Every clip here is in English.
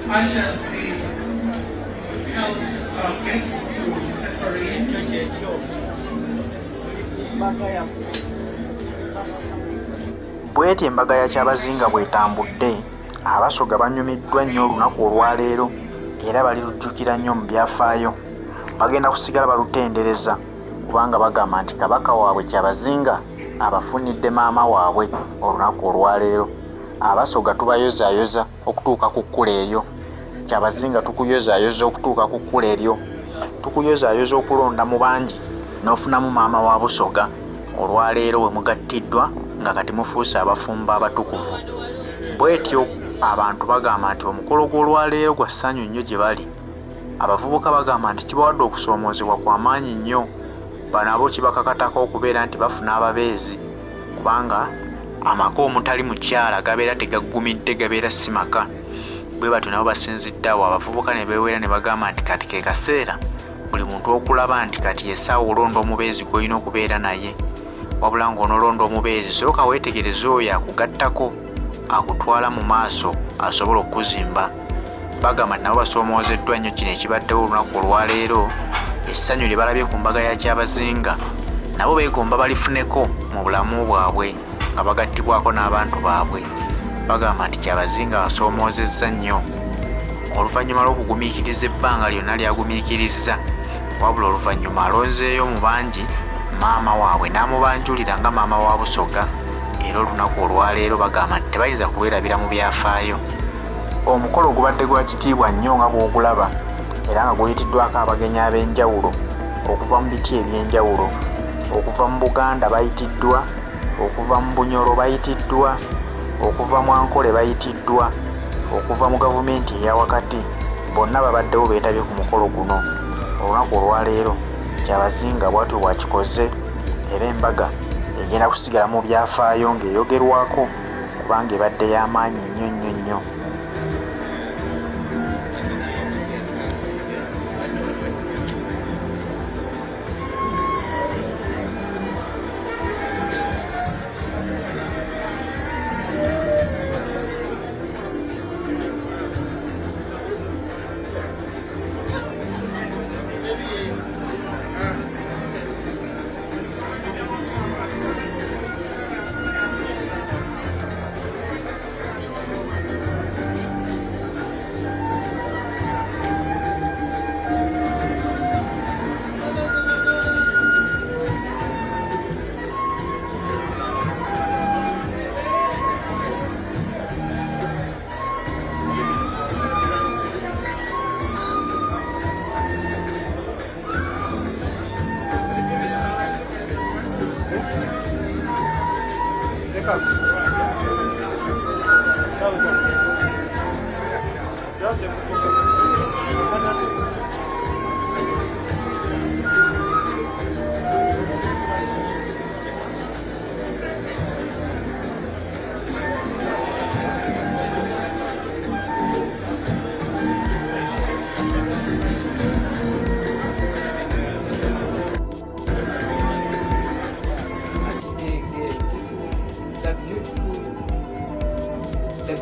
Ushers, please help our guests to settle in. Bw'eti embaga ya Kyabazinga bw'etambudde, Abasoga banyumiddwa nnyo olunaku olwaleero era balirujjukira nnyo mu byafaayo. Bagenda kusigala balutendereza kubanga bagamba nti Kabaka waabwe Kyabazinga abafunidde maama waabwe olunaku olwaleero. Abasoga tubayozaayoza okutuuka ku kkula eryo. Kyabazinga tukuyozaayoza okutuuka ku kkula eryo. Tukuyozaayoza okulonda mu bangi n'ofunamu maama wa Busoga olwaleero we mugattiddwa nga kati mufuuse abafumbo abatukuvu. Bw'etyo abantu bagamba nti omukolo gw'olwaleero gwa ssanyu nnyo gye bali. Abavubuka bagamba nti kibawadde okusoomoozebwa kw'amaanyi nnyo. Bano abo kibakakatako okubeera nti bafuna ababeezi kubanga amaka omutali mukyala gabeera tegaggumidde, gabeera si maka. Bwe batyo nabo basinzidde awo abavubuka ne beewera ne bagamba nti kati ke kaseera buli muntu okulaba nti kati yesaawa olonda omubeezi gw'olina okubeera naye. Wabula ng'onolonda omubeezi sooka weetegereze oyo akugattako akutwala mu maaso asobola okuzimba. Bagamba nabo basoomoozeddwa nnyo kino ekibaddewo olunaku olwaleero. Essanyu lye balabye ku mbaga ya Kyabazinga nabo beegomba balifuneko mu bulamu bwabwe nga bagattibwako n'abantu baabwe. Bagamba nti Kyabazinga asoomoozezza nnyo oluvannyuma lw'okugumiikiriza ebbanga lyonna lyagumiikirizza, wabula oluvannyuma alonzeeyo mu bangi maama waabwe n'amubanjulira nga maama wa Busoga. Era olunaku olwaleero bagamba nti tebayinza kulwerabira mu byafaayo. Omukolo gubadde gwa kitiibwa nnyo nga bw'ogulaba era nga guyitiddwako abagenyi ab'enjawulo okuva mu biti eby'enjawulo. Okuva mu Buganda bayitiddwa, okuva mu Bunyoro bayitiddwa, okuva mu Ankole bayitiddwa, okuva mu gavumenti eya wakati. Bonna babaddewo beetabye ku mukolo guno. Olunaku olwaleero Kyabazinga bw'atyo bw'akikoze era embaga egenda kusigala mu byafaayo ng'eyogerwako kubanga ebadde y'amaanyi nnyo nnyo nnyo.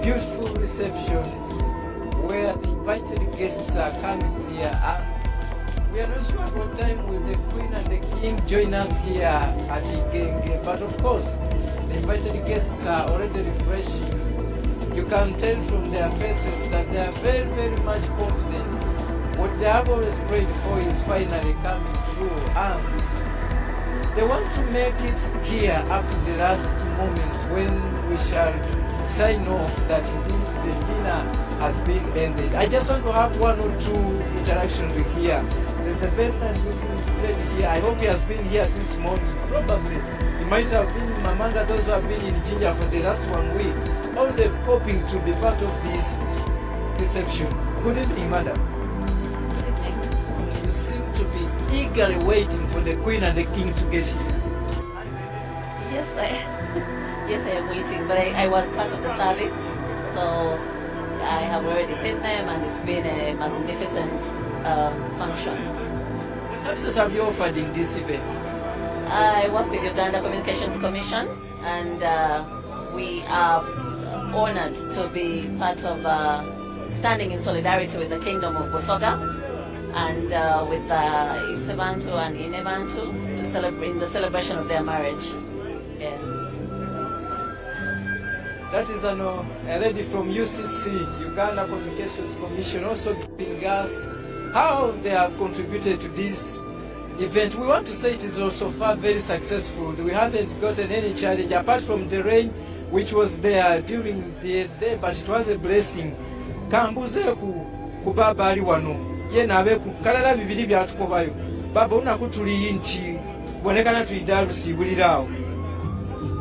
Beautiful reception where the invited guests are coming here, and we are not sure at what time will the Queen and the King join us here at Igenge, but of course the invited guests are already refreshing. You can tell from their faces that they are very, very much confident. What they have always prayed for is finally coming true, and they want to make it here up to the last moments when we shall sign off that indeed the dinner has been ended. I just want to have one or two interactions with here. There's a very nice looking lady here. I hope he has been here since morning. Probably he might have been among those who have been in Jinja for the last 1 week. All they hoping to be part of this reception. Good evening, madam. Good evening. You seem to be eagerly waiting for the Queen and the King to get here. Yes, I am waiting, but I was part of the service, so I have already seen them, and it's been a magnificent function. What services have you offered in this event? I work with Uganda Communications Commission, and we are honored to be part of standing in solidarity with the Kingdom of Busoga and with Isebantu and Inebantu to celebrate in the celebration of their marriage. Yeah. That is a lady from UCC, Uganda Communications Commission, also giving us how they have contributed to this event. We want to say it is also far very successful. We haven't gotten any challenge apart from the rain which was there during the day, but it was a blessing. Kambuze ku baba ali wano ye nabe ku kalala bibiri byatukobayo baba unaku tuli nti bonekana tulidalusibulirawo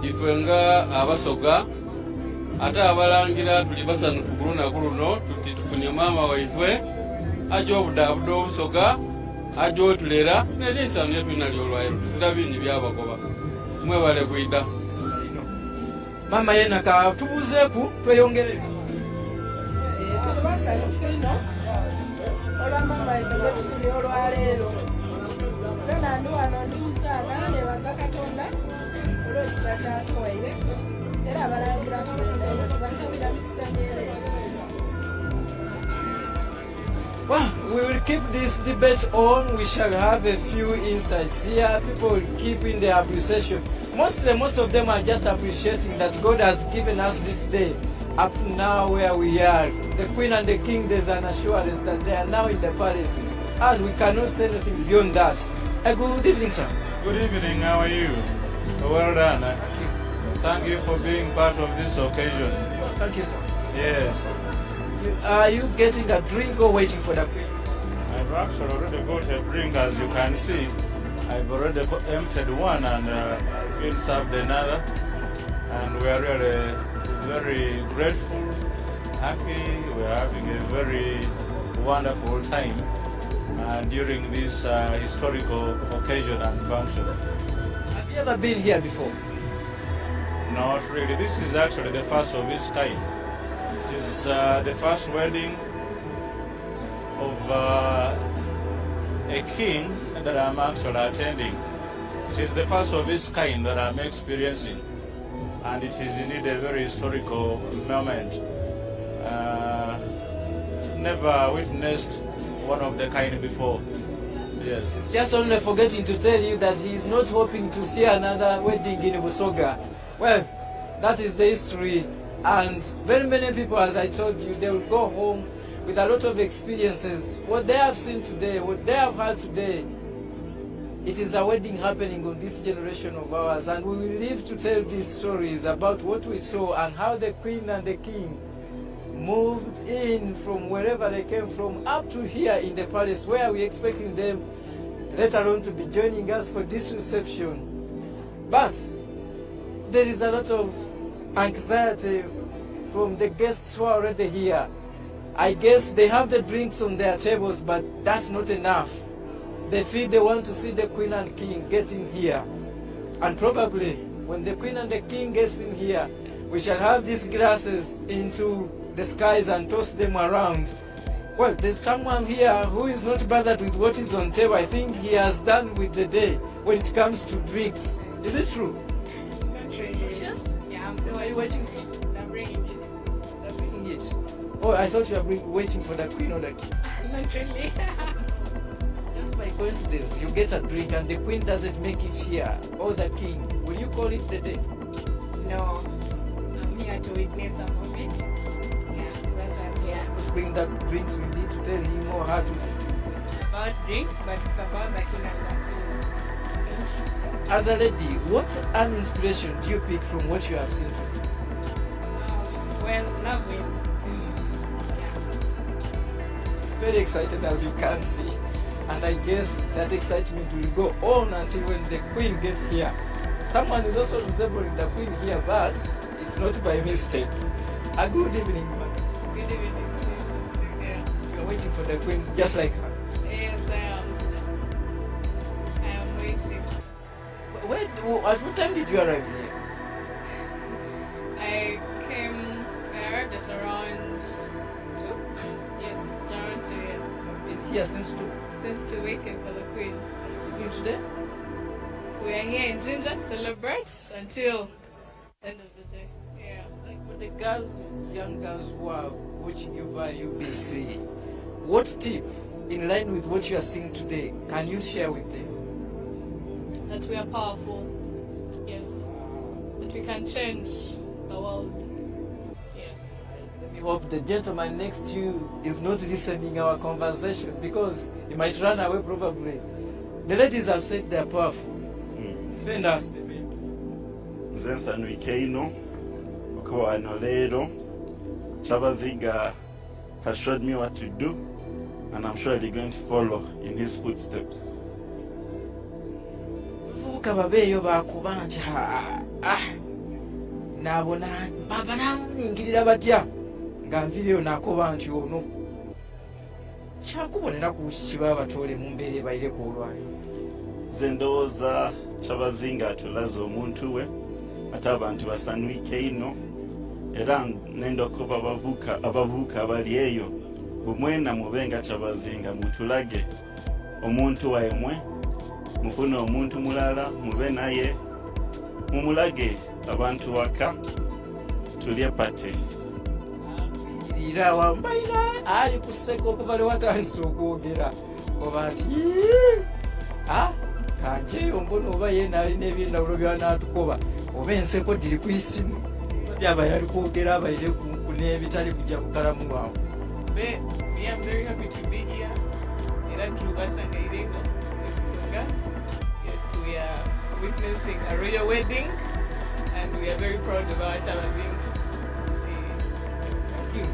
ife nga abasoga ate abalangira tuli basanufu ku lunaku luno tuti tufunye maama waife ajo obudaabuda obusoga ajo otulera n'eriisa nyo tulina lyolwairo tusira bingi byabagoba mwebale kwida mama yena ka tubuzeeku tweyongere tuli basanufu ino olwa mama waife gwe tufuni olwaleero fena ndi wano ndi musaana nebaza Katonda olw'ekisa kyatuwaire era abalangira tugenda ino tubasabira mikisa myereere. Well, we will keep this debate on. We shall have a few insights here. People will keep in their appreciation. Most of them are just appreciating that God has given us this day up to now where we are. The Queen and the King, there's an assurance that they are now in the palace. And we cannot say anything beyond that. Good evening, sir. Good evening, how are you? Well done. Thank you for being part of this occasion. Thank you, sir. Yes. Are you getting a drink or waiting for the Queen? I've actually already got a drink, as you can see. I've already emptied one and been served another. And we are really very grateful, happy. We're having a very wonderful time during this historical occasion and function. Have you ever been here before? Not really. This is actually the first of its kind. It is the first wedding of a king that I'm actually attending. It is the first of its kind that I'm experiencing, and it is indeed a very historical moment. Never witnessed one of the kind before. Yes. It's just only forgetting to tell you that he is not hoping to see another wedding in Busoga. Well, that is the history, and very many people, as I told you, they will go home with a lot of experiences. What they have seen today, what they have heard today, it is a wedding happening on this generation of ours, and we will live to tell these stories about what we saw and how the Queen and the King moved in from wherever they came from up to here in the palace, where we're expecting them later on to be joining us for this reception. But there is a lot of anxiety from the guests who are already here. I guess they have the drinks on their tables, but that's not enough. They feel they want to see the Queen and King getting here. And probably when the Queen and the King gets in here, we shall have these glasses into the skies and toss them around. Well, there's someone here who is not bothered with what is on table. I think he has done with the day when it comes to drinks. Is it true? Yeah, I'm So are you waiting for it? I'm bringing it. They're bringing it. Oh, I thought you were waiting for the Queen or the King. Not really. Just by coincidence, you get a drink and the Queen doesn't make it here, or the King. Will you call it the day? No, I'm here to witness a moment. Yeah, that's why I'm here. Bring the drinks, we need to tell him or her to. About drinks, but it's about the king and the queen. As a lady, what an inspiration do you pick from what you have seen today? Well, loving. Yeah. Very excited, as you can see, and I guess that excitement will go on until when the Queen gets here. Someone is also resembling the Queen here, but it's not by mistake. A good evening, ma'am. Good evening. Yeah. You're waiting for the Queen just like her. Yes, I am. I am waiting. At what time did you arrive here? I arrived at around 2. Yes, around 2 years. Been here since 2. Since 2, waiting for the queen. Even today? We are here in Ginger to celebrate until the end of the day. Yeah. girls, young girls who are watching you via UBC, what tip, in line with what you are seeing today, can you share with them? That we are powerful, yes. That we can change the world, yes. We hope the gentleman next to you is not listening our conversation, because he might run away probably. The ladies have said they are powerful. Defend us, the baby. Zensan Wikeino, Okoa Nolero, Kyabazinga has showed me what to do, and I'm sure they're going to follow in his footsteps. Kababeyo bakuba nti nabona baba namuyingirira batya nga nvireyo nakoba nti ono kyakubonera ku kiba batole mu mbeera ebayire ku olwaliro. Nze ndowooza Kyabazinga atulaze omuntu we ate abantu basanwike ino era nendokoba abavubuka abali eyo bumwena mubenga Kyabazinga mutulage omuntu waemwe mufune omuntu mulala mube naye mumulage abantu waka tulye pate ira wambaira ali kuseka okuva lewatandise okwogera oba nti kanjeyo mbona oba yena alina ebyendawulo byanatukoba oba enseko diri ku isimu byaba yali kwogera abaire ku n'ebitali kujja kukalamu wawe. I am very happy to be here. Yes, we are witnessing a royal wedding, and we are very proud of our Kyabazinga. Thank you.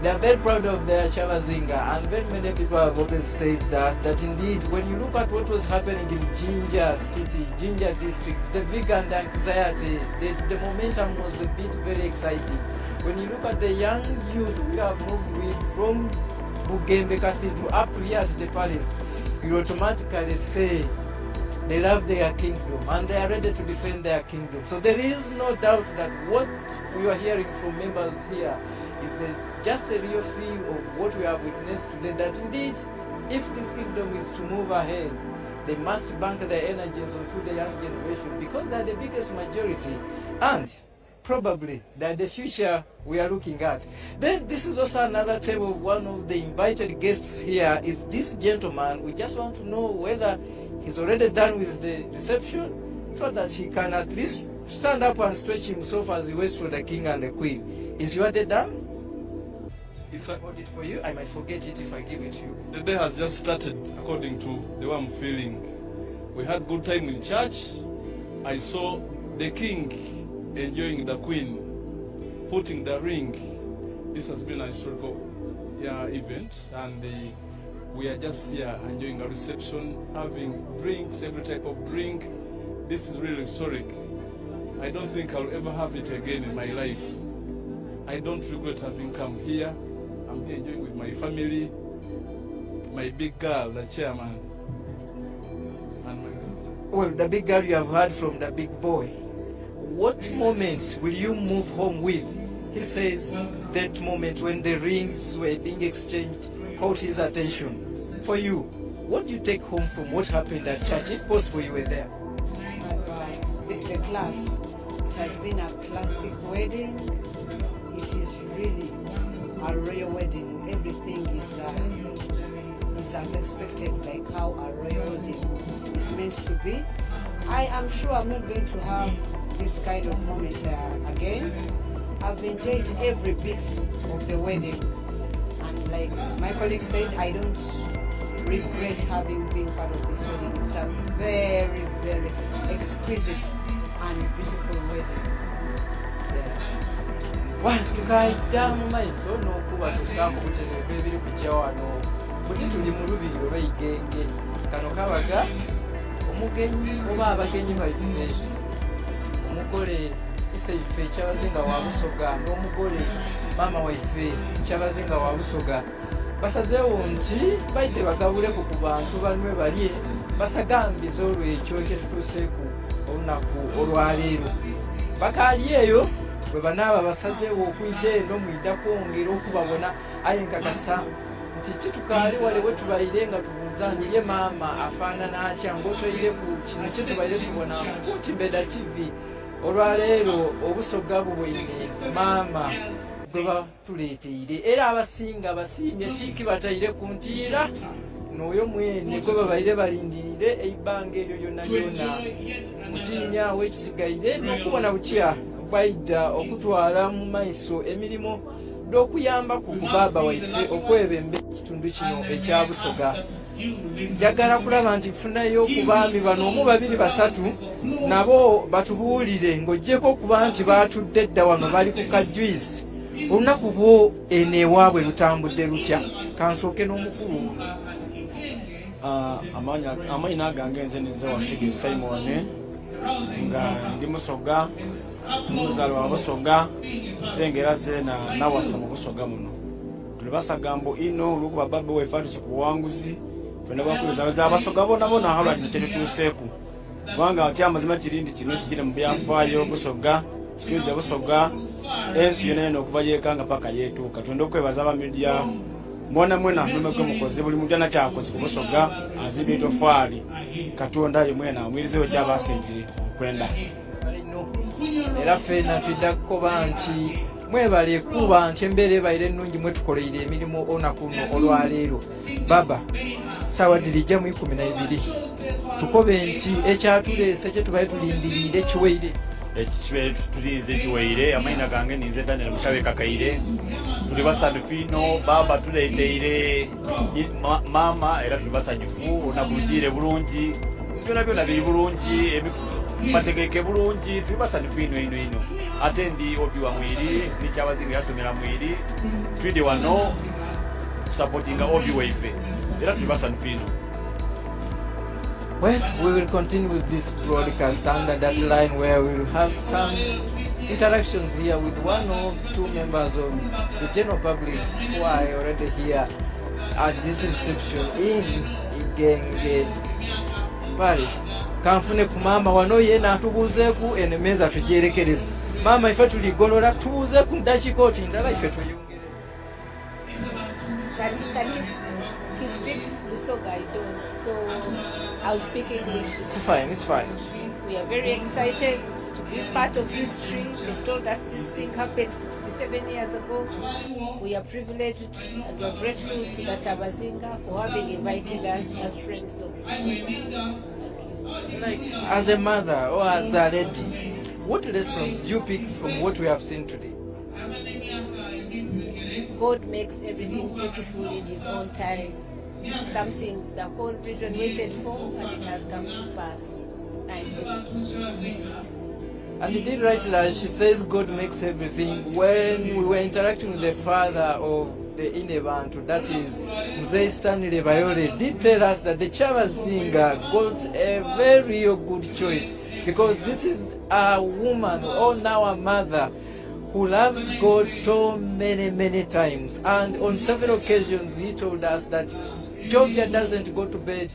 They are very proud of their Kyabazinga, and very many people have always said that indeed, when you look at what was happening in Jinja City, Jinja district, the vegan anxiety, the momentum was a bit very exciting. When you look at the young youth we have moved with from Bugembe Cathedral up to here at the palace, you automatically say they love their kingdom and they are ready to defend their kingdom. So there is no doubt that what we are hearing from members here is just a real feel of what we have witnessed today, that indeed, if this kingdom is to move ahead, they must bank their energies onto the young generation, because they are the biggest majority and probably they're the future we are looking at. Then this is also another table of one of the invited guests here is this gentleman. We just want to know whether he's already done with the reception so that he can at least stand up and stretch himself as he waits for the king and the queen. Is your day done? It's I hold it for you. I might forget it if I give it to you. The day has just started according to the way I'm feeling. We had good time in church. I saw the king enjoying the queen, putting the ring. This has been a historical event, and we are just here enjoying a reception, having drinks, every type of drink. This is really historic. I don't think I'll ever have it again in my life. I don't regret having come here. I'm here enjoying with my family, my big girl, the chairman, and my girl. Well, the big girl you have heard from the big boy. What moments will you move home with? He says that moment when the rings were being exchanged caught his attention. For you, what do you take home from what happened at church? If possible, you were there. The class. It has been a classic wedding. It is really a royal wedding. Everything is as expected, like how a royal wedding is meant to be. I am sure I'm not going to have this kind of moment again. I've enjoyed every bit of the wedding, and like my colleague said, I don't regret having been part of this wedding. It's a very, very exquisite and beautiful wedding. Tukajja mu maiso n'okuba tusanga obutereevu ebiri kujja wano kuti tuli mu lubiri olw'Igenge. Kano kabaga omugenyi oba abagenyi baife omugole isaife Kyabazinga wa Busoga n'omugole maama waife Kyabazinga wa Busoga basazeewo nti baite bagabuleko ku bantu banywe balye basagambize olwekyo kyetutuuseeku olunaku olwaleero. Bakaali eyo bwe banaaba basazeewo okwidda eno mwidda kwongera okubabona, aye nkakasa nti kitukaali wale we tubaire nga tubuuza nti ye maama afaanana atya ng'otoyire ku kino kye tubaire tubona ku Timbeda TV olwaleero obusoga bubwine maama gwe batuleeteire era abasinga basiimye tiiki bataire ku ntiira n'oyo mwene gwe babaire balindirire ebbanga eryo lyonna lyonna mutiinyaawo ekisigaire n'okubona butya bwaida okutwala mu maiso emirimu d'okuyamba ku baaba waife okwebemba ekitundu kino ekya Busoga. Njagala kulaba nti nfunayo ku baami bano omu babiri basatu nabo batubuulire ng'oggyeko okuba nti baatudde dda wano bali ku kajwisi olunaku bwo eno ewaabwe lutambudde lutya. Kansooke n'omukulu. Amayina gange nze nize Wasige Simon nga ndi Musoga muzaalo wa Busoga tengera ze nawasa mu Busoga muno tuli basagambo ino olwokuba baba waife atuse ku buwanguzi twena bakuliza Abasoga bona halwa kitetuuseeku kubanga ati amazima kirindi kino kigire mu byafaayo Busoga kituuza Busoga ensi yonna okuva gyekanga paka yeetuuka twenda okwebaza abamidia mwona mwena numegwe mukozi buli mujana kyakoze ku Busoga azibye tofaali Katonda ye mwena amwirizewo kyabasinzire okwenda era ffenna tudda kukoba nti mwebale kuba nti embeera ebaire ennungi mwetukoleire emirimu olunaku luno olwaleero. Baba saawa dirijja mu 12 tukobe nti ekyatuleese kye tubaye tulindiriire kiweire ekikibe tulize kiweire. Amayina gange ninze Daniel Mushabe Kakaire tuli basanyufu ino baba tuleeteire maama era tuli basanyufu onabulugire bulungi byona biri bulungi mategeke bulungi tuli basanyufu ino ate ndi obi wa mwiri ni Kyabazinga yasomera mwiri twide wano supportinga obi waife era tuli basanyufu ino. Well, we will continue with this broadcast under that line where we will have some interactions here with one or two members of the general public who are already here at this reception in Igenge, Paris. Kanfune ku mama wano yena atubuzeeku enemeza tugyerekereza. Mama ife tuligolola tubuze ku ndakikooti ndala ife tuyongere. He speaks Busoga, I don't, so I'll speak English. It's fine. We are very excited to be part of history. They told us this thing happened 67 years ago. We are privileged and we are grateful to the Kyabazinga for having invited us as friends of Busoga. Like, as a mother or as a lady, what lessons do you pick from what we have seen today? God makes everything beautiful in His own time. This is something the whole region waited for, and it has come to pass. Thank you. And you did right, she says God makes everything. When we were interacting with the father of the Inebantu, that is Mzee Stanley Bayole, did tell us that the Kyabazinga got a very good choice, because this is a woman, or now a mother, who loves God so many times. And on several occasions he told us that Jovia doesn't go to bed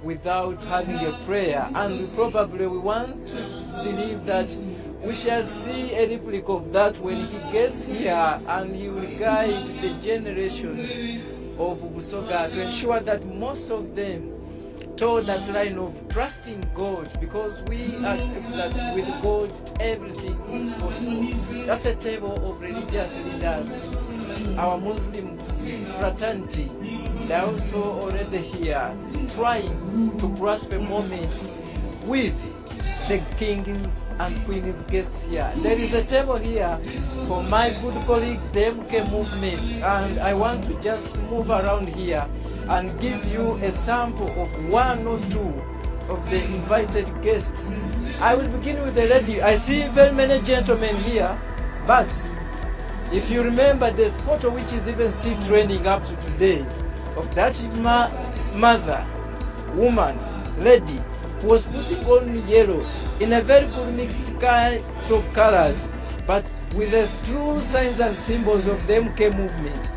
without having a prayer, and we want to believe that we shall see a replica of that when he gets here, and he will guide the generations of Busoga to ensure that most of them told that line of trusting God, because we accept that with God everything is possible. That's a table of religious leaders. Our Muslim fraternity, they're also already here trying to grasp a moment with the kings and queens guests here. There is a table here for my good colleagues, the MK movement, and I want to just move around here and give you a sample of one or two of the invited guests. I will begin with the lady. I see very many gentlemen here, but if you remember the photo which is even still trending up to today of that mother, woman, lady, who was putting on yellow in a very good mixed kind of colors, but with the true signs and symbols of the MK movement.